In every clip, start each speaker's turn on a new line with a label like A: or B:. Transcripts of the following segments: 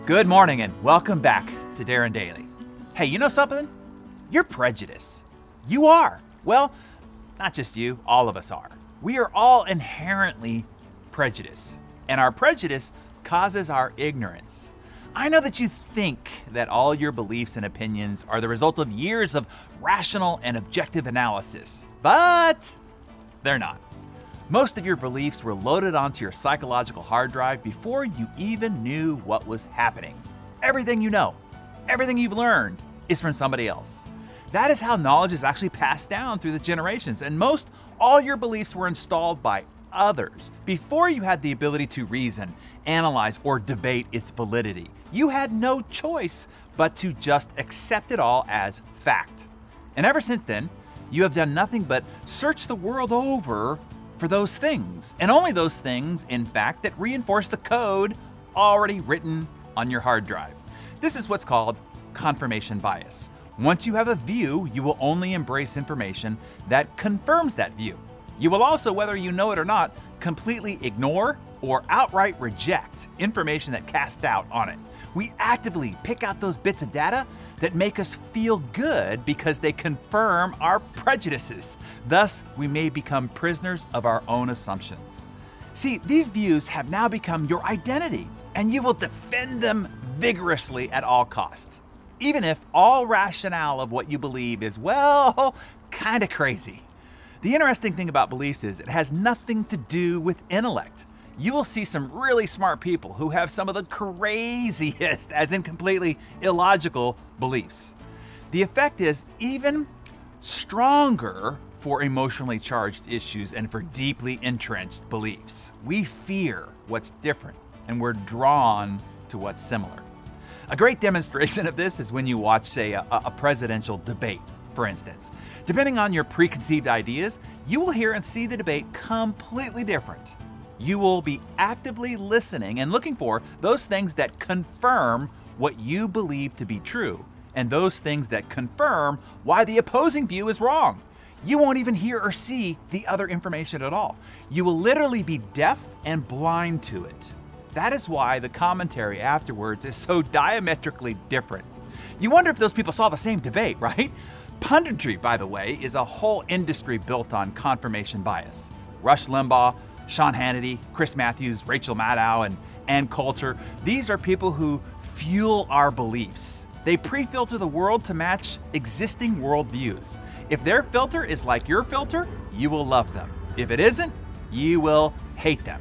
A: Good morning and welcome back to Darren Daily. Hey, you know something? You're prejudiced. You are. Well, not just you, all of us are. We are all inherently prejudiced, and our prejudice causes our ignorance. I know that you think that all your beliefs and opinions are the result of years of rational and objective analysis, but they're not. Most of your beliefs were loaded onto your psychological hard drive before you even knew what was happening. Everything you know, everything you've learned is from somebody else. That is how knowledge is actually passed down through the generations, and all your beliefs were installed by others before you had the ability to reason, analyze, or debate its validity. You had no choice but to just accept it all as fact. And ever since then, you have done nothing but search the world over for those things, and only those things, in fact, that reinforce the code already written on your hard drive. This is what's called confirmation bias. Once you have a view, you will only embrace information that confirms that view. You will also, whether you know it or not, completely ignore or outright reject information that casts doubt on it. We actively pick out those bits of data that make us feel good because they confirm our prejudices. Thus, we may become prisoners of our own assumptions. See, these views have now become your identity, and you will defend them vigorously at all costs, even if all rationale of what you believe is, well, kind of crazy. The interesting thing about beliefs is it has nothing to do with intellect. You will see some really smart people who have some of the craziest, as in completely illogical, beliefs. The effect is even stronger for emotionally charged issues and for deeply entrenched beliefs. We fear what's different, and we're drawn to what's similar. A great demonstration of this is when you watch, say, a presidential debate, for instance. Depending on your preconceived ideas, you will hear and see the debate completely different. You will be actively listening and looking for those things that confirm what you believe to be true, and those things that confirm why the opposing view is wrong. You won't even hear or see the other information at all. You will literally be deaf and blind to it. That is why the commentary afterwards is so diametrically different. You wonder if those people saw the same debate, right? Punditry, by the way, is a whole industry built on confirmation bias. Rush Limbaugh, Sean Hannity, Chris Matthews, Rachel Maddow, and Ann Coulter, these are people who fuel our beliefs. They pre-filter the world to match existing worldviews. If their filter is like your filter, you will love them. If it isn't, you will hate them.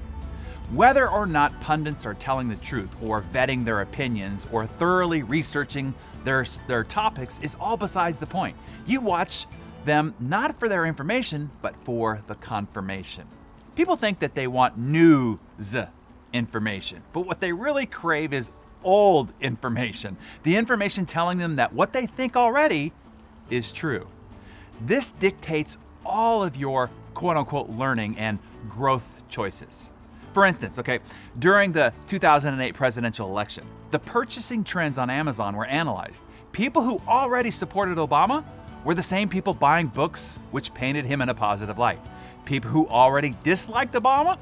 A: Whether or not pundits are telling the truth or vetting their opinions or thoroughly researching their topics is all besides the point. You watch them not for their information, but for the confirmation. People think that they want news information, but what they really crave is old information. The information telling them that what they think already is true. This dictates all of your quote-unquote learning and growth choices. For instance, during the 2008 presidential election, the purchasing trends on Amazon were analyzed. People who already supported Obama were the same people buying books which painted him in a positive light. People who already disliked Obama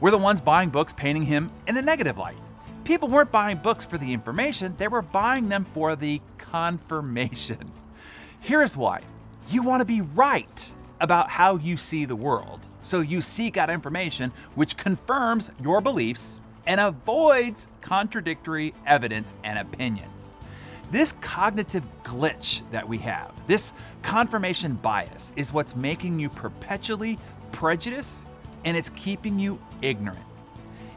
A: were the ones buying books painting him in a negative light. People weren't buying books for the information, they were buying them for the confirmation. Here's why. You want to be right about how you see the world, so you seek out information which confirms your beliefs and avoids contradictory evidence and opinions. This cognitive glitch that we have, this confirmation bias, is what's making you perpetually prejudiced, and it's keeping you ignorant.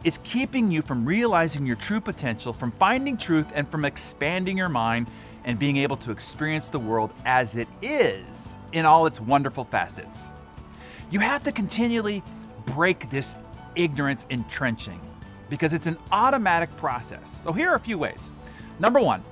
A: It's keeping you from realizing your true potential, from finding truth, and from expanding your mind and being able to experience the world as it is in all its wonderful facets. You have to continually break this ignorance entrenching because it's an automatic process. So here are a few ways. Number one,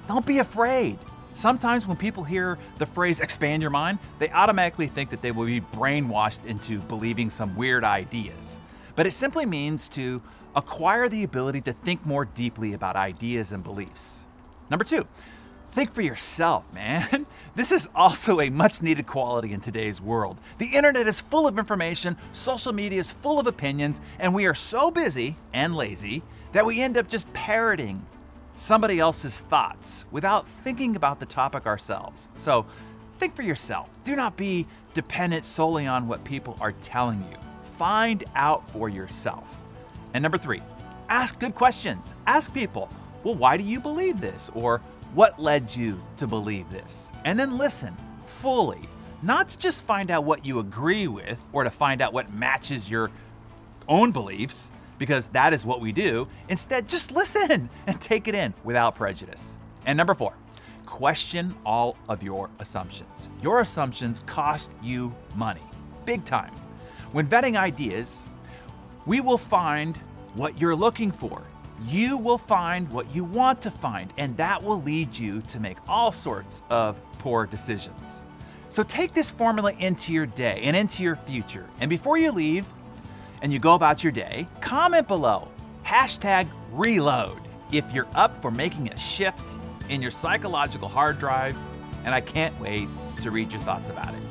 A: don't be afraid. Sometimes when people hear the phrase expand your mind, they automatically think that they will be brainwashed into believing some weird ideas. But it simply means to acquire the ability to think more deeply about ideas and beliefs. Number two, think for yourself, man. This is also a much needed quality in today's world. The internet is full of information, social media is full of opinions, and we are so busy and lazy that we end up just parroting somebody else's thoughts without thinking about the topic ourselves. So think for yourself. Do not be dependent solely on what people are telling you. Find out for yourself. And number 3, ask good questions. Ask people, well, why do you believe this? Or what led you to believe this? And then listen fully, not to just find out what you agree with or to find out what matches your own beliefs, because that is what we do. Instead, just listen and take it in without prejudice. And number 4, question all of your assumptions. Your assumptions cost you money, big time. When vetting ideas, we will find what you're looking for. You will find what you want to find, and that will lead you to make all sorts of poor decisions. So take this formula into your day and into your future. And before you leave and you go about your day, comment below, #reload, if you're up for making a shift in your psychological hard drive, and I can't wait to read your thoughts about it.